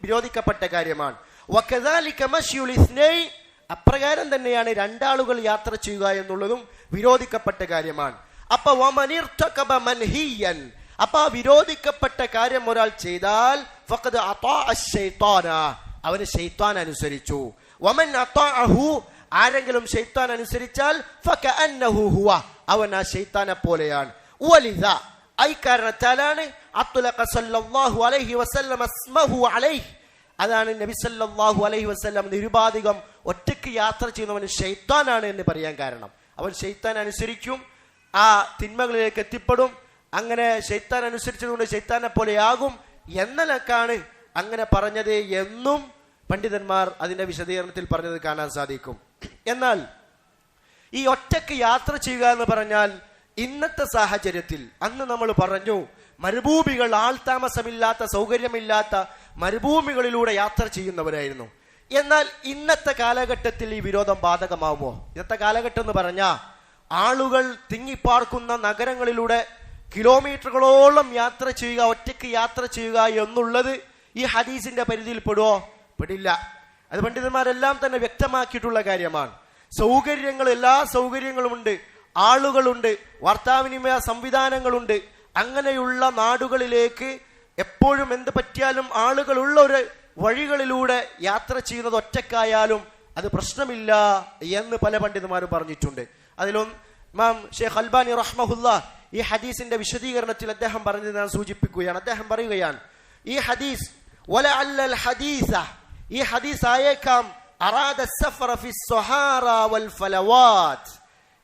വിരോധിക്കപ്പെട്ട കാര്യമാണ്. വകദാലിക മശ്യുൽ ഇസ്നൈൻ, അപ്രകാരം തന്നെയാണ് 2 ആളുകൾ യാത്ര ചെയ്യുക എന്നുള്ളതും വിരോധിക്കപ്പെട്ട കാര്യമാണ്. അപ്പൊ വമനിർതകബ മൻഹിയൻ, അപ്പൊ വിരോധിക്കപ്പെട്ട കാര്യം ഒരാൾ ചെയ്താൽ ഫഖദ് അതാഅ ശൈത്താന, അവന് ശൈത്താൻ അനുസരിച്ചു. വമൻ അതാഅഹു, ആരെങ്കിലും ശൈത്താൻ അനുസരിച്ചാൽ ഫകഅന്നഹു ഹുവ, അവൻ ആ ശൈത്താനെ പോലെയാണ്. വലിദ, ഈ കാരണത്താലാണ് അത്ലഖ സല്ലല്ലാഹു അലൈഹി വസല്ലം അസ്മഹു അലൈഹി, അതാണ് നബി സല്ലല്ലാഹു അലൈഹി വസല്ലം നിരുപാധികം ഒറ്റയ്ക്ക് യാത്ര ചെയ്യുന്നവന് ശൈത്താനാണ് എന്ന് പറയാൻ കാരണം. അവൻ ശൈത്താൻ അനുസരിക്കും, ആ തിന്മകളിലേക്ക് എത്തിപ്പെടും. അങ്ങനെ ശൈത്താൻ അനുസരിച്ചതുകൊണ്ട് ശൈത്താനെ പോലെയാകും എന്നലക്കാണ് അങ്ങനെ പറഞ്ഞത് എന്നും പണ്ഡിതന്മാർ അതിന്റെ വിശദീകരണത്തിൽ പറഞ്ഞത് കാണാൻ സാധിക്കും. എന്നാൽ ഈ ഒറ്റയ്ക്ക് യാത്ര ചെയ്യുക എന്ന് പറഞ്ഞാൽ ഇന്നത്തെ സാഹചര്യത്തിൽ, അന്ന് നമ്മൾ പറഞ്ഞു മരുഭൂമികൾ, ആൾതാമസമില്ലാത്ത സൗകര്യമില്ലാത്ത മരുഭൂമികളിലൂടെ യാത്ര ചെയ്യുന്നവരായിരുന്നു. എന്നാൽ ഇന്നത്തെ കാലഘട്ടത്തിൽ ഈ വിരോധം ബാധകമാവുമോ? ഇന്നത്തെ കാലഘട്ടം എന്ന് പറഞ്ഞാൽ ആളുകൾ തിങ്ങിപ്പാർക്കുന്ന നഗരങ്ങളിലൂടെ കിലോമീറ്ററുകളോളം യാത്ര ചെയ്യുക, ഒറ്റയ്ക്ക് യാത്ര ചെയ്യുക എന്നുള്ളത് ഈ ഹദീസിന്റെ പരിധിയിൽ പെടുവോ? പെടില്ല. അത് പണ്ഡിതന്മാരെല്ലാം തന്നെ വ്യക്തമാക്കിയിട്ടുള്ള കാര്യമാണ്. സൗകര്യങ്ങൾ, എല്ലാ സൗകര്യങ്ങളുമുണ്ട്, ആളുകളുണ്ട്, വാർത്താവിനിമയ സംവിധാനങ്ങളുണ്ട്. അങ്ങനെയുള്ള നാടുകളിലേക്ക് എപ്പോഴും എന്ത് പറ്റിയാലും ആളുകളുള്ള ഒരു വഴികളിലൂടെ യാത്ര ചെയ്യുന്നത് ഒറ്റക്കായാലും അത് പ്രശ്നമില്ല എന്ന് പല പണ്ഡിതന്മാരും പറഞ്ഞിട്ടുണ്ട്. അതിലൊന്ന് ഇമാം ഷെയ്ഖ് അൽബാനി റഹ്മഹുല്ലാ ഈ ഹദീസിന്റെ വിശദീകരണത്തിൽ അദ്ദേഹം പറഞ്ഞത് ഞാൻ സൂചിപ്പിക്കുകയാണ്. അദ്ദേഹം പറയുകയാണ്, ഈ ഹദീസ് വലഅല്ലൽ ഹദീസ, ഈ ഹദീസ് ആയേക്കാം അറാദ സഫറ ഫി സ്വഹാറ വൽ ഫലവാത്,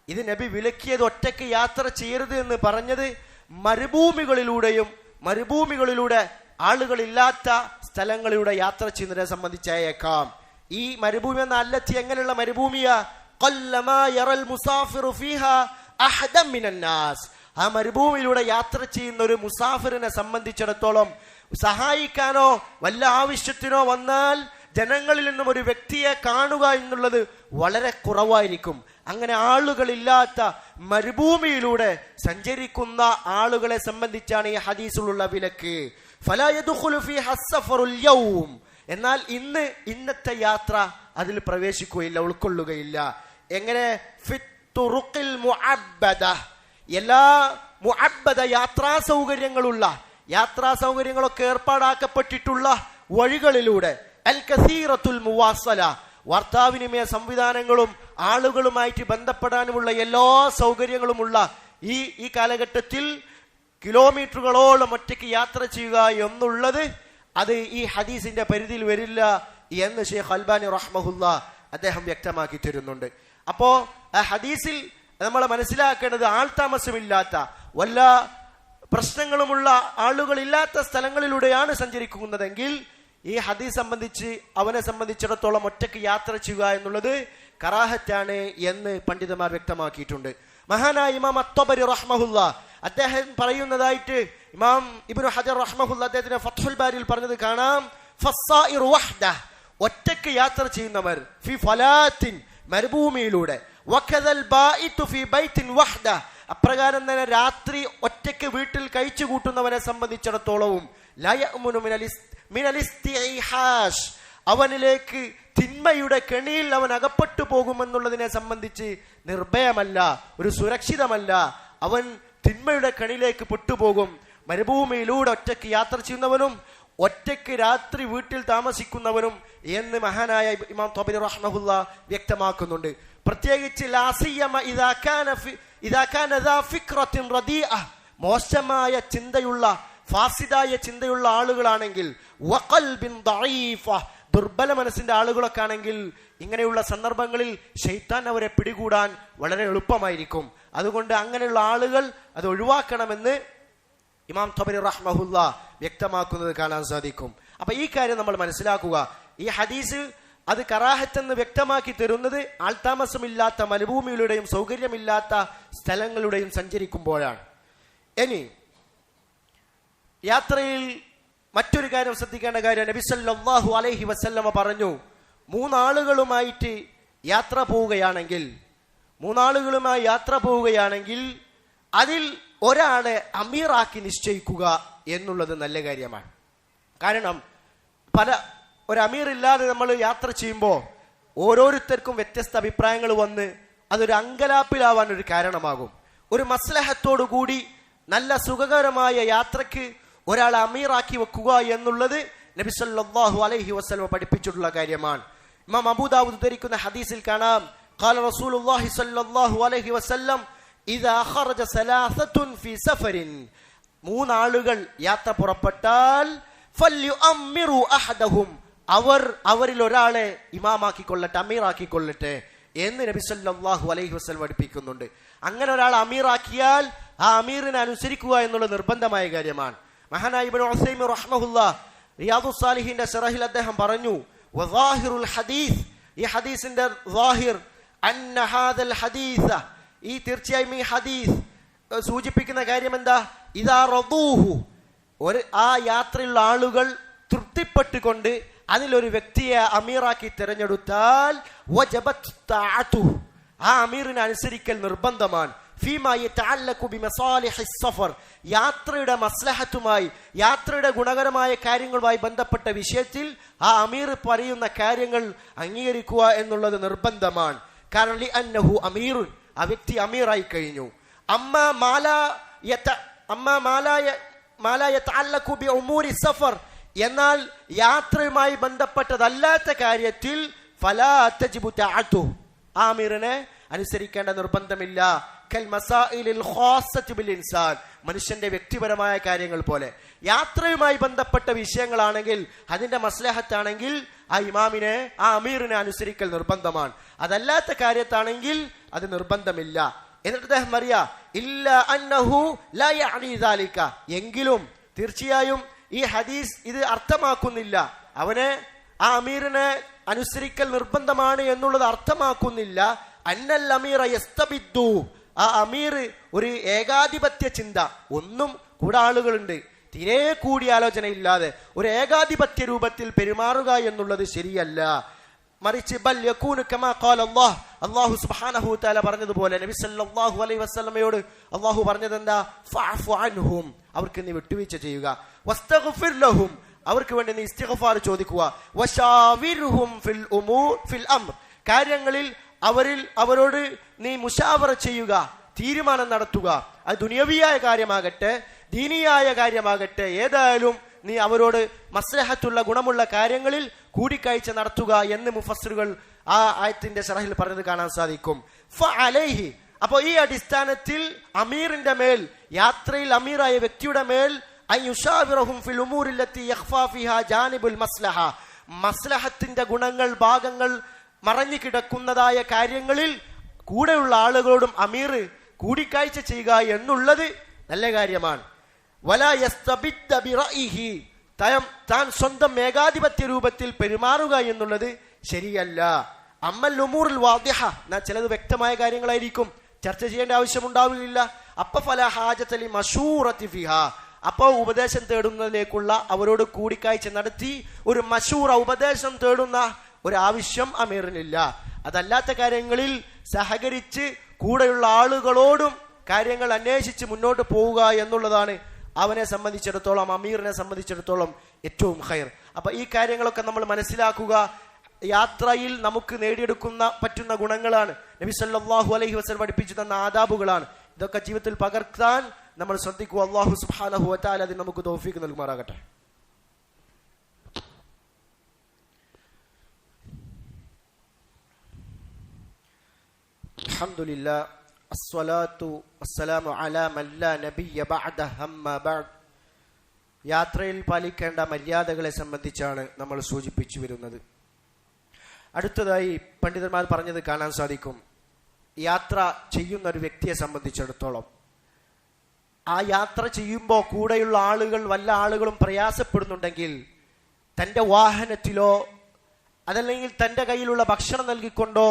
ഇത് നബി വിലക്കിയത് ഒറ്റയ്ക്ക് യാത്ര ചെയ്യരുത് എന്ന് പറഞ്ഞത് മരുഭൂമികളിലൂടെയും മരുഭൂമികളിലൂടെ ആളുകളില്ലാത്ത സ്ഥലങ്ങളിലൂടെ യാത്ര ചെയ്യുന്നതിനെ സംബന്ധിച്ചായേക്കാം. ഈ മരുഭൂമി എന്ന അല്ലത്തി എങ്ങനെയുള്ള മരുഭൂമിയാ? ഖല്ലമാ യറൽ മുസാഫിറു ഫീഹാ അഹദൻ മിനൻ നാസ്, ആ മരുഭൂമിയിലൂടെ യാത്ര ചെയ്യുന്ന ഒരു മുസാഫിറിനെ സംബന്ധിച്ചിടത്തോളം സഹായിക്കാനോ വല്ല ആവശ്യത്തിനോ വന്നാൽ ജനങ്ങളിൽ നിന്നും ഒരു വ്യക്തിയെ കാണുക എന്നുള്ളത് വളരെ കുറവായിരിക്കും. അങ്ങനെ ആളുകളില്ലാത്ത മരുഭൂമിയിലൂടെ സഞ്ചരിക്കുന്ന ആളുകളെ സംബന്ധിച്ചാണ് ഈ ഹദീസിലുള്ള വിലക്ക്. ഫലാ യദ്ഖുലു ഫീഹാ അസ്സഫറുൽ യൗം, എന്നാൽ ഇന്നത്തെ യാത്ര അതിൽ പ്രവേശിക്കുകയില്ല, ഉൾക്കൊള്ളുകയില്ല. എങ്ങനെ? ഫിത്തുറുഖിൽ മുഅബ്ബദ, എല്ലാ മുഅബ്ബദ യാത്രാ സൗകര്യങ്ങളൊക്കെ ഏർപ്പാടാക്കപ്പെട്ടിട്ടുള്ള വഴികളിലൂടെ, അൽ കസീറത്തുൽ മുവാസല, വാർത്താവിനിമയ സംവിധാനങ്ങളും ആളുകളുമായിട്ട് ബന്ധപ്പെടാനുമുള്ള എല്ലാ സൗകര്യങ്ങളുമുള്ള ഈ കാലഘട്ടത്തിൽ കിലോമീറ്ററുകളോളം ഒറ്റയ്ക്ക് യാത്ര ചെയ്യുക എന്നുള്ളത് അത് ഈ ഹദീസിന്റെ പരിധിയിൽ വരില്ല എന്ന് ഷെയ്ഖ് അൽബാനി റഹ്മഹുല്ലാ അദ്ദേഹം വ്യക്തമാക്കി തരുന്നുണ്ട്. അപ്പോ ആ ഹദീസിൽ നമ്മൾ മനസ്സിലാക്കേണ്ടത് ആൾതാമസമില്ലാത്ത വല്ല പ്രശ്നങ്ങളുമുള്ള ആളുകളില്ലാത്ത സ്ഥലങ്ങളിലൂടെയാണ് സഞ്ചരിക്കുന്നതെങ്കിൽ ഈ ഹദീസ് സംബന്ധിച്ച് അവനെ സംബന്ധിച്ചിടത്തോളം ഒറ്റയ്ക്ക് യാത്ര ചെയ്യുക എന്നുള്ളത് കറാഹത്താണ് എന്ന് പണ്ഡിതന്മാർ വ്യക്തമാക്കിയിട്ടുണ്ട്. മഹാനായ ഇമാം അത്വബരി റഹ്മഹുല്ലാ അദ്ദേഹം പറയുന്നതായിട്ട് ഇമാം ഇബ്നു ഹജർ റഹ്മഹുല്ലാ അദ്ദേഹത്തിന്റെ ഫത്ഹുൽ ബാരിയിൽ പറഞ്ഞത് കാണാം, ഫസ്സായിർ വഹ്ദഹ്, ഒറ്റയ്ക്ക് യാത്ര ചെയ്യുന്നവർ, ഫി ഫലാത്തിൻ, മരുഭൂമിയിലൂടെ, വകദൽ ബായിതു ഫി ബൈത്തിൻ വഹ്ദഹ്, അപ്രകാരം തന്നെ രാത്രി ഒറ്റയ്ക്ക് വീട്ടിൽ കഴിച്ചു കൂട്ടുന്നവനെ സംബന്ധിച്ചിടത്തോളവും, ലാ യഅ്മുനു മിനൽ ഇസ്തിഹാഷ്, അവനിലേക്ക് തിന്മയുടെ കെണിയിൽ അവൻ അകപ്പെട്ടു പോകുമെന്നുള്ളതിനെ സംബന്ധിച്ച് നിർഭയമല്ല, ഒരു സുരക്ഷിതമല്ല, അവൻ തിന്മയുടെ കെണിയിലേക്ക് പെട്ടുപോകും. മരുഭൂമിയിലൂടെ ഒറ്റയ്ക്ക് യാത്ര ചെയ്യുന്നവനും ഒറ്റയ്ക്ക് രാത്രി വീട്ടിൽ താമസിക്കുന്നവനും എന്ന് മഹാനായ ഇമാം ത്വബരി റഹ്മഹുല്ലാ വ്യക്തമാക്കുന്നുണ്ട്. പ്രത്യേകിച്ച് മോശമായ ചിന്തയുള്ള, ഫാസിദായ ചിന്തയുള്ള ആളുകളാണെങ്കിൽ, ദുർബല മനസ്സിന്റെ ആളുകളൊക്കെ ആണെങ്കിൽ ഇങ്ങനെയുള്ള സന്ദർഭങ്ങളിൽ ശൈത്താൻ അവരെ പിടികൂടാൻ വളരെ എളുപ്പമായിരിക്കും. അതുകൊണ്ട് അങ്ങനെയുള്ള ആളുകൾ അത് ഒഴിവാക്കണമെന്ന് ഇമാം ത്വബരി റഹ്മഹുല്ലാ വ്യക്തമാക്കുന്നത് കാണാൻ സാധിക്കും. അപ്പൊ ഈ കാര്യം നമ്മൾ മനസ്സിലാക്കുക. ഈ ഹദീസ് അത് കറാഹത്തെന്ന് വ്യക്തമാക്കി തരുന്നത് ആൾതാമസമില്ലാത്ത മരുഭൂമിയിലൂടെയും സൗകര്യമില്ലാത്ത സ്ഥലങ്ങളിലൂടെയും സഞ്ചരിക്കുമ്പോഴാണ്. ഇനി യാത്രയിൽ മറ്റൊരു കാര്യം ശ്രദ്ധിക്കേണ്ട കാര്യം, നബി സല്ലല്ലാഹു അലൈഹി വസല്ലമ പറഞ്ഞു, മൂന്നാളുകളുമായി യാത്ര പോവുകയാണെങ്കിൽ അതിൽ ഒരാളെ അമീറാക്കി നിശ്ചയിക്കുക എന്നുള്ളത് നല്ല കാര്യമാണ്. കാരണം ഒരു അമീർ ഇല്ലാതെ നമ്മൾ യാത്ര ചെയ്യുമ്പോൾ ഓരോരുത്തർക്കും വ്യത്യസ്ത അഭിപ്രായങ്ങൾ വന്ന് അതൊരു അങ്കലാപ്പിലാവാൻ ഒരു കാരണമാകും. ഒരു മസ്ലഹത്തോടു കൂടി നല്ല സുഖകരമായ യാത്രക്ക് ഒരാളെ അമീറാക്കി വെക്കുക എന്നുള്ളത് നബി സല്ലല്ലാഹു അലൈഹി വസല്ലം പഠിപ്പിച്ചിട്ടുള്ള കാര്യമാണ്. ഇമാം അബൂ ദാവൂദ് ഉദ്ധരിക്കുന്ന ഹദീസിൽ കാണാം, ഖാല റസൂലുള്ളാഹി സ്വല്ലല്ലാഹു അലൈഹി വസല്ലം ഇദാ ഖറജ സലാസത്തുൻ ഫീ സഫരിൻ, മൂന്നാളുകൾ യാത്ര പുറപ്പെട്ടാൽ ഫല്യുഅമ്മിറു അഹദഹും, അവരിൽ ഒരാളെ ഇമാമാക്കിക്കൊള്ളട്ടെ, അമീറാക്കിക്കൊള്ളട്ടെ എന്ന് നബി സല്ലല്ലാഹു അലൈഹി വസല്ലം പഠിപ്പിക്കുന്നുണ്ട്. അങ്ങനെ ഒരാൾ അമീറാക്കിയാൽ ആ അമീറിനെ അനുസരിക്കുക എന്നുള്ളത് നിർബന്ധമായ കാര്യമാണ്. മഹാനായ ഇബ്നു ഉസൈമീൻ റഹ്മഹുല്ലാഹ് റിയാദുസ് സാലിഹീന്റെ ശറഹിൽ അദ്ദേഹം പറഞ്ഞു, വദാഹിറുൽ ഹദീസ്, ഈ ഹദീസിന്റെ ളാഹിർ അന്ന ഹാദൽ ഹദീസ, ഈ തീർച്ചയായും ഈ ഹദീസ് സൂചിപ്പിക്കുന്ന കാര്യം എന്താ? ഇദാ റദൂഹു, ആ യാത്രയിലുള്ള ആളുകൾ തൃപ്തിപ്പെട്ടുകൊണ്ട് അതിലൊരു വ്യക്തിയെ അമീറാക്കി തിരഞ്ഞെടുത്താൽ വജബത് തഅതുഹു, ആ അമീറിനെ അനുസരിക്കൽ നിർബന്ധമാണ്. ഫീമാ യതഅല്ലഖു ബിമസാലിഹിസ് സഫർ, യാത്രയുടെ മസ്ലഹത്തുമായി, യാത്രയുടെ ഗുണകരമായ കാര്യങ്ങളുമായി ബന്ധപ്പെട്ട വിഷയത്തിൽ ആ അമീർ പറയുന്ന കാര്യങ്ങൾ അംഗീകരിക്കുക എന്നുള്ളത് നിർബന്ധമാണ്. കാരണം ലിഅന്നഹു അമീറുൻ, ആ വ്യക്തി അമീറായി കഴിഞ്ഞു. അമ്മാ മാലാ യതഅല്ലഖു ബിഉമൂരി സഫർ, എന്നാൽ യാത്രയുമായി ബന്ധപ്പെട്ടതല്ലാത്ത കാര്യത്തിൽ ഫലാ തജിബു തഅതുഹു, ആ അമീറിനെ അനുസരിക്കേണ്ട നിർബന്ധമില്ല. കൽ മസായിലിൽ ഖാസത്തി ബിൽ ഇൻസാൻ, മനുഷ്യന്റെ വ്യക്തിപരമായ കാര്യങ്ങൾ പോലെ. യാത്രയുമായി ബന്ധപ്പെട്ട വിഷയങ്ങളാണെങ്കിൽ, അതിന്റെ മസ്ലഹത്താണെങ്കിൽ ആ ഇമാമിനെ, ആ അമീറിനെ അനുസരിക്കൽ നിർബന്ധമാണ്. അതല്ലാത്ത കാര്യത്താണെങ്കിൽ അത് നിർബന്ധമില്ല. എന്നിട്ട് അദ്ദേഹം പറയാ, ഇല്ല അന്നഹു ലാ യഅനി ദാലിക, എങ്കിലും തീർച്ചയായും ഈ ഹദീസ് ഇത് അർത്ഥമാക്കുന്നില്ല, അവനെ, ആ അമീറിനെ അനുസരിക്കൽ നിർബന്ധമാണ് എന്നുള്ളത് അർത്ഥമാക്കുന്നില്ല. അന്നൽ അമീറ യസ്തബിദ്ദു, ആ അമീർ ഒരു ഏകാധിപത്യ ചിന്ത, ഒന്നും കൂടെ ആളുകളുണ്ട്, തീരെ കൂടിയാലോചന ഇല്ലാതെ ഒരു ഏകാധിപത്യ രൂപത്തിൽ പെരുമാറുക എന്നുള്ളത് ശരിയല്ല. മറിച്ച് ബൽ യകൂനു കമാ ഖാല അല്ലാഹ്, അല്ലാഹു സുബ്ഹാനഹു തആല പറഞ്ഞതുപോലെ നബി സല്ലല്ലാഹു അലൈഹി വസല്ലമയോട് അല്ലാഹു പറഞ്ഞത് എന്താ? ഫഅഫു അൻഹും, അവർക്ക് നീ വിട്ടുവീഴ്ച ചെയ്യുക. വസ്തഗ്ഫിർ ലഹും, അവർക്ക് വേണ്ടി നീ ഇസ്തിഗ്ഫാർ ചോദിക്കുക. വശാവിർഹും ഫിൽ അംർ, കാര്യങ്ങളിൽ അവരോട് നീ മുശാവറ ചെയ്യുക, തീരുമാനം നടത്തുക. അത് ദുനിയവിയായ കാര്യമാകട്ടെ ദീനിയായ കാര്യമാകട്ടെ, ഏതായാലും നീ അവരോട് മസ്ലഹത്തുള്ള ഗുണമുള്ള കാര്യങ്ങളിൽ കൂടിക്കാഴ്ച നടത്തുക എന്ന് മുഫസ്സിറുകൾ ആ ആയത്തിന്റെ ശറഹിൽ പറഞ്ഞത് കാണാൻ സാധിക്കും. ഫഅലൈഹി, അപ്പോൾ ഈ അടിസ്ഥാനത്തിൽ അമീറിന്റെ മേൽ, യാത്രയിൽ അമീറായ വ്യക്തിയുടെ മേൽ അയുശാവിറഹും ഫിൽ ഉമൂരില്ലത്തി യഖ്ഫാ ഫിഹാ ജാനിബുൽ മസ്ലഹ, മസ്ലഹത്തിന്റെ ഗുണങ്ങൾ, ഭാഗങ്ങൾ മറഞ്ഞു കിടക്കുന്നതായ കാര്യങ്ങളിൽ കൂടെയുള്ള ആളുകളോടും അമീർ കൂടിക്കാഴ്ച ചെയ്യുക എന്നുള്ളത് നല്ല കാര്യമാണ്. വലാ യസ്തബിദ്ദ ബിറഇഹി, താൻ സ്വന്തം ഏകാധിപത്യ രൂപത്തിൽ പെരുമാറുക എന്നുള്ളത് ശരിയല്ല. അമ്മൽ ഉമൂറുൽ വാദിഹ, ചിലത് വ്യക്തമായ കാര്യങ്ങളായിരിക്കും, ചർച്ച ചെയ്യേണ്ട ആവശ്യമുണ്ടാവില്ല. അപ്പൊ ഫലാ ഹാജത ലി മശൂറത്തി ഫിഹാ, അപ്പോൾ ഉപദേശം തേടുന്നതിലേക്കുള്ള അവരോട് കൂടിക്കാഴ്ച നടത്തി ഒരു മശൂറ, ഉപദേശം തേടുന്ന ഒരു ആവശ്യം അമീറിനില്ല. അതല്ലാത്ത കാര്യങ്ങളിൽ സഹകരിച്ച് കൂടെയുള്ള ആളുകളോടും കാര്യങ്ങൾ അന്വേഷിച്ച് മുന്നോട്ട് പോവുക എന്നുള്ളതാണ് അവനെ സംബന്ധിച്ചിടത്തോളം, അമീറിനെ സംബന്ധിച്ചിടത്തോളം ഏറ്റവും ഖൈർ. അപ്പൊ ഈ കാര്യങ്ങളൊക്കെ നമ്മൾ മനസ്സിലാക്കുക. യാത്രയിൽ നമുക്ക് നേടിയെടുക്കുന്ന പറ്റുന്ന ഗുണങ്ങളാണ്, നബി സല്ലല്ലാഹു അലൈഹി വസല്ലം പഠിപ്പിച്ചു തന്ന ആദാബുകളാണ്. ഇതൊക്കെ ജീവിതത്തിൽ പകർത്താൻ നമ്മൾ ശ്രദ്ധിക്കുക. അല്ലാഹു സുബ്ഹാനഹു വ തആല അതിന് നമുക്ക് തൗഫീഖ് നൽകുമാറാകട്ടെ. അൽഹംദുലില്ലാ അസ്സലാത്തു വസ്സലാമു അലാ മൻ ലാ നബിയ്യ ബഅദഹു അമ്മാ ബഅദ്. യാത്രയിൽ പാലിക്കേണ്ട മര്യാദകളെ സംബന്ധിച്ചാണ് നമ്മൾ സൂചിപ്പിച്ചു വരുന്നത്. അടുത്തതായി പണ്ഡിതന്മാർ പറഞ്ഞത് കാണാൻ സാധിക്കും. യാത്ര ചെയ്യുന്ന ഒരു വ്യക്തിയെ സംബന്ധിച്ചിടത്തോളം ആ യാത്ര ചെയ്യുമ്പോൾ കൂടെയുള്ള ആളുകൾ, വല്ല ആളുകളും പ്രയാസപ്പെടുന്നുണ്ടെങ്കിൽ തൻ്റെ വാഹനത്തിലോ അതല്ലെങ്കിൽ തൻ്റെ കയ്യിലുള്ള ഭക്ഷണം നൽകിക്കൊണ്ടോ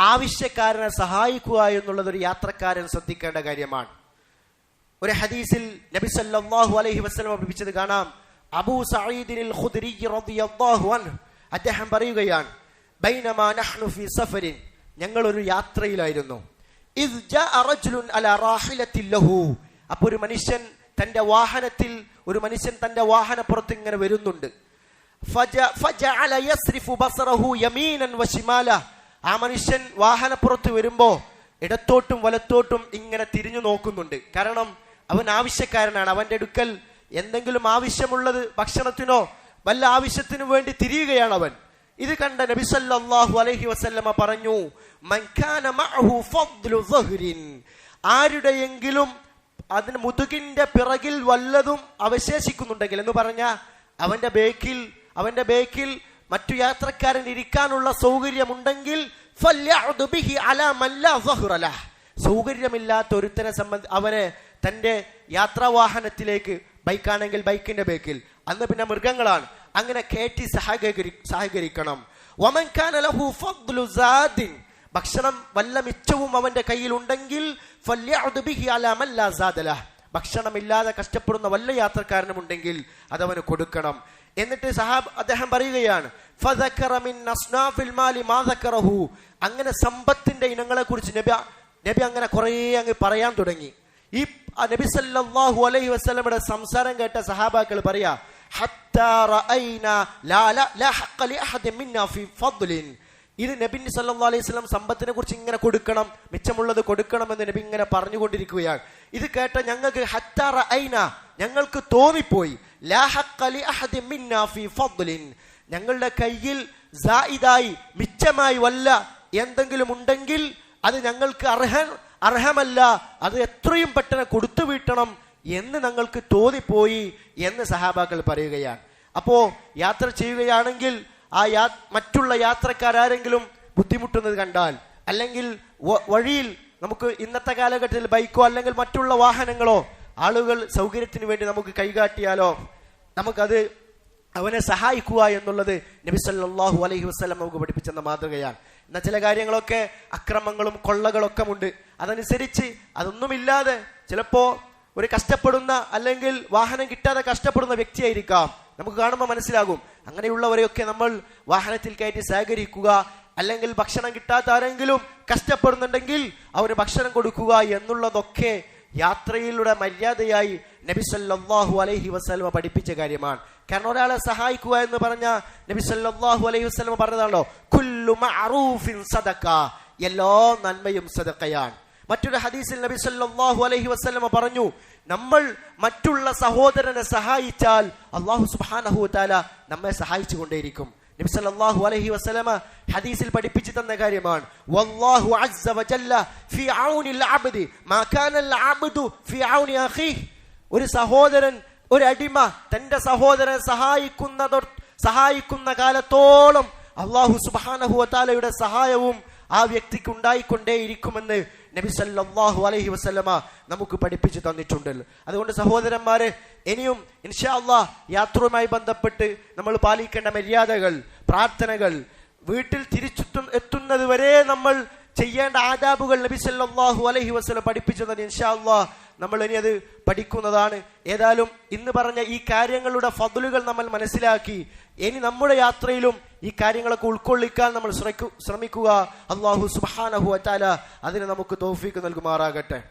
ആവശ്യക്കാരനെ സഹായിക്കുക എന്നുള്ളത് ഒരു യാത്രക്കാരൻ ശ്രദ്ധിക്കേണ്ട കാര്യമാണ്. ഒരു ഹദീസിൽ നബി സല്ലല്ലാഹു അലൈഹി വസല്ലം പഠിപ്പിച്ചത് കാണാം. അബൂ സഈദിൽ ഖുദ്രി റളിയല്ലാഹു അൻഹു അദ്ദേഹം പറയുകയാണ്, ബൈനമാ നഹ്നു ഫീ സഫരിൻ, ഞങ്ങൾ ഒരു യാത്രയിലായിരുന്നു. ഇദ് ജാഅ റജുലുൻ അലാ റാഹിലത്തിൻ ലഹു, അപ്പോൾ ഒരു മനുഷ്യൻ തന്റെ വാഹനത്തിൽ, ഒരു മനുഷ്യൻ തന്റെ വാഹനപ്പുറത്ത് ഇങ്ങനെ വരുന്നുണ്ട്. ഫജഅല യസ്രിഫു ബസറഹു യമീനൻ വശിമാല, ആ മനുഷ്യൻ വാഹനപ്പുറത്ത് വരുമ്പോ ഇടത്തോട്ടും വലത്തോട്ടും ഇങ്ങനെ തിരിഞ്ഞു നോക്കുന്നുണ്ട്. കാരണം അവൻ ആവശ്യക്കാരനാണ്, അവന്റെ അടുക്കൽ എന്തെങ്കിലും ആവശ്യമുള്ളത്, ഭക്ഷണത്തിനോ വല്ല ആവശ്യത്തിനു വേണ്ടി തിരിയുകയാണ് അവൻ. ഇത് കണ്ട നബി സല്ലല്ലാഹു അലൈഹി വസല്ലമ പറഞ്ഞു, മൻ കാന മഅഹു ഫദ്ലു ദഹ്രിൻ, ആരുടെയെങ്കിലും അതിന് മുതുകിന്റെ പിറകിൽ വല്ലതും അവശേഷിക്കുന്നുണ്ടെങ്കിൽ എന്ന് പറഞ്ഞാൽ അവന്റെ ബേക്കിൽ മറ്റു യാത്രക്കാരൻ ഇരിക്കാനുള്ള സൗകര്യമുണ്ടെങ്കിൽ സൗകര്യമില്ലാത്ത ഒരുത്തനെ അവനെ തന്റെ യാത്രാവാഹനത്തിലേക്ക്, ബൈക്കാണെങ്കിൽ ബൈക്കിന്റെ ബേക്കിൽ, അന്ന് പിന്നെ മൃഗങ്ങളാണ്, അങ്ങനെ കയറ്റി സഹകരിക്കണം. ഭക്ഷണം വല്ല മിച്ചവും അവന്റെ കയ്യിലുണ്ടെങ്കിൽ ഭക്ഷണമില്ലാതെ കഷ്ടപ്പെടുന്ന വല്ല യാത്രക്കാരനും ഉണ്ടെങ്കിൽ അതവന് കൊടുക്കണം. എന്നിട്ട് അദ്ദേഹം പറയുകയാണ്, അങ്ങനെ സമ്പത്തിന്റെ ഇനങ്ങളെ കുറിച്ച് നബി അങ്ങനെ കുറെ അങ്ങ് പറയാൻ തുടങ്ങി. ഈ നബി സല്ലല്ലാഹു അലൈഹി വസല്ലമയുടെ സംസാരം കേട്ട സഹാബാക്കൾ പറയാ, ഇത് നബി സല്ലല്ലാഹു അലൈഹി വസല്ലം സമ്പത്തിനെ കുറിച്ച് ഇങ്ങനെ കൊടുക്കണം, മിച്ചമുള്ളത് കൊടുക്കണം എന്ന് നബി ഇങ്ങനെ പറഞ്ഞുകൊണ്ടിരിക്കുകയാണ്. ഇത് കേട്ട ഞങ്ങൾക്ക് തോന്നിപ്പോയി, ഞങ്ങളുടെ കയ്യിൽ മിച്ചമായി വല്ല എന്തെങ്കിലും ഉണ്ടെങ്കിൽ അത് ഞങ്ങൾക്ക് അർഹമല്ല, അത് എത്രയും പെട്ടെന്ന് കൊടുത്തു വീട്ടണം എന്ന് ഞങ്ങൾക്ക് തോന്നിപ്പോയി എന്ന് സഹാബാക്കൾ പറയുകയാണ്. അപ്പോ യാത്ര ചെയ്യുകയാണെങ്കിൽ മറ്റുള്ള യാത്രക്കാരെങ്കിലും ബുദ്ധിമുട്ടുന്നത് കണ്ടാൽ, അല്ലെങ്കിൽ വഴിയിൽ നമുക്ക് ഇന്നത്തെ കാലഘട്ടത്തിൽ ബൈക്കോ അല്ലെങ്കിൽ മറ്റുള്ള വാഹനങ്ങളോ ആളുകൾ സൗകര്യത്തിന് വേണ്ടി നമുക്ക് കൈകാട്ടിയാലോ നമുക്കത് അവനെ സഹായിക്കുക എന്നുള്ളത് നബി സല്ലല്ലാഹു അലൈഹി വസല്ലം നമുക്ക് പഠിപ്പിച്ചെന്ന മാതൃകയാണ്. എന്നാൽ ചില കാര്യങ്ങളൊക്കെ അക്രമങ്ങളും കൊള്ളകളൊക്കെ ഉണ്ട്. അതനുസരിച്ച് അതൊന്നുമില്ലാതെ ചിലപ്പോ ഒരു കഷ്ടപ്പെടുന്ന അല്ലെങ്കിൽ വാഹനം കിട്ടാതെ കഷ്ടപ്പെടുന്ന വ്യക്തിയായിരിക്കാം, നമുക്ക് കാണുമ്പോൾ മനസ്സിലാകും. അങ്ങനെയുള്ളവരെയൊക്കെ നമ്മൾ വാഹനത്തിൽ കയറ്റി സഹകരിക്കുക, അല്ലെങ്കിൽ ഭക്ഷണം കിട്ടാത്ത ആരെങ്കിലും കഷ്ടപ്പെടുന്നുണ്ടെങ്കിൽ അവന് ഭക്ഷണം കൊടുക്കുക എന്നുള്ളതൊക്കെ യാത്രയിലൂടെ മര്യാദയായി നബി സല്ലല്ലാഹു അലൈഹി വസല്ലം പഠിപ്പിച്ച കാര്യമാണ്. കാരണം ഒരാളെ സഹായിക്കുക എന്ന് പറഞ്ഞ നബി സല്ലല്ലാഹു അലൈഹി വസല്ലം പറഞ്ഞതാണല്ലോ, കുല്ലു മഅറൂഫിൻ സദഖ, എല്ലാ നന്മയും സദഖയാണ്. മറ്റൊരു ഹദീസിൽ നബി സല്ലല്ലാഹു അലൈഹി വസല്ലം പറഞ്ഞു, നമ്മൾ മറ്റുള്ള സഹോദരനെ സഹായിച്ചാൽ അല്ലാഹു സുബ്ഹാനഹു വ തആല നമ്മെ സഹായിച്ചു കൊണ്ടേയിരിക്കും. നബി സല്ലല്ലാഹു അലൈഹി വസല്ലം ഹദീസിൽ പഠിപ്പിച്ചു തന്ന കാര്യമാണ്, വല്ലാഹു അസ്സ വജല്ല ഫീ ഔനിൽ അബ്ദി മാ കാനൽ അബ്ദു ഫീ ഔനി അഖീഹി. ഒരു സഹോദരൻ, ഒരു അടിമ തന്റെ സഹോദരനെ സഹായിക്കുന്ന കാലത്തോളം അല്ലാഹു സുബ്ഹാനഹു വ തആലയുടെ സഹായവും ആ വ്യക്തിക്ക് ഉണ്ടായിക്കൊണ്ടേയിരിക്കുമെന്ന് നബി സല്ലല്ലാഹു അലൈഹി വസല്ലമ നമുക്ക് പഠിപ്പിച്ചു തന്നിട്ടുണ്ടല്ലോ. അതുകൊണ്ട് സഹോദരന്മാരെ, ഇനിയും ഇൻഷാ അല്ലാഹ് യാത്രയുമായി ബന്ധപ്പെട്ട് നമ്മൾ പാലിക്കേണ്ട മര്യാദകൾ, പ്രാർത്ഥനകൾ, വീട്ടിൽ എത്തുന്നത് വരെ നമ്മൾ ചെയ്യേണ്ട ആദാബുകൾ നബി സല്ലല്ലാഹു അലൈഹി വസല്ലം പഠിപ്പിച്ചു തന്നെ ഇൻഷാ അല്ലാഹ് നമ്മൾ ഇനി അത് പഠിക്കുന്നതാണ്. ഏതായാലും ഇന്ന് പറഞ്ഞ ഈ കാര്യങ്ങളുടെ ഫദ്ലുകൾ നമ്മൾ മനസ്സിലാക്കി ഇനി നമ്മുടെ യാത്രയിലും ഈ കാര്യങ്ങളൊക്കെ ഉൾക്കൊള്ളിക്കാൻ നമ്മൾ ശ്രമിക്കുക. അല്ലാഹു സുബ്ഹാനഹു വ തആല അതിന് നമുക്ക് തൗഫീഖ് നൽകുമാറാകട്ടെ.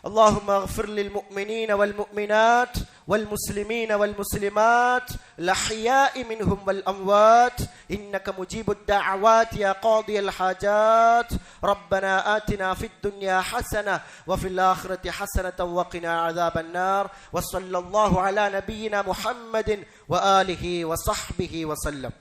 اللهم اغفر للمؤمنين والمؤمنات والمسلمين والمسلمات الأحياء منهم والأموات إنك مجيب الدعوات يا قاضي الحاجات. ربنا آتنا في الدنيا حسنة وفي الآخرة حسنة وقنا عذاب النار. وصلى الله على نبينا محمد وآله وصحبه وسلم.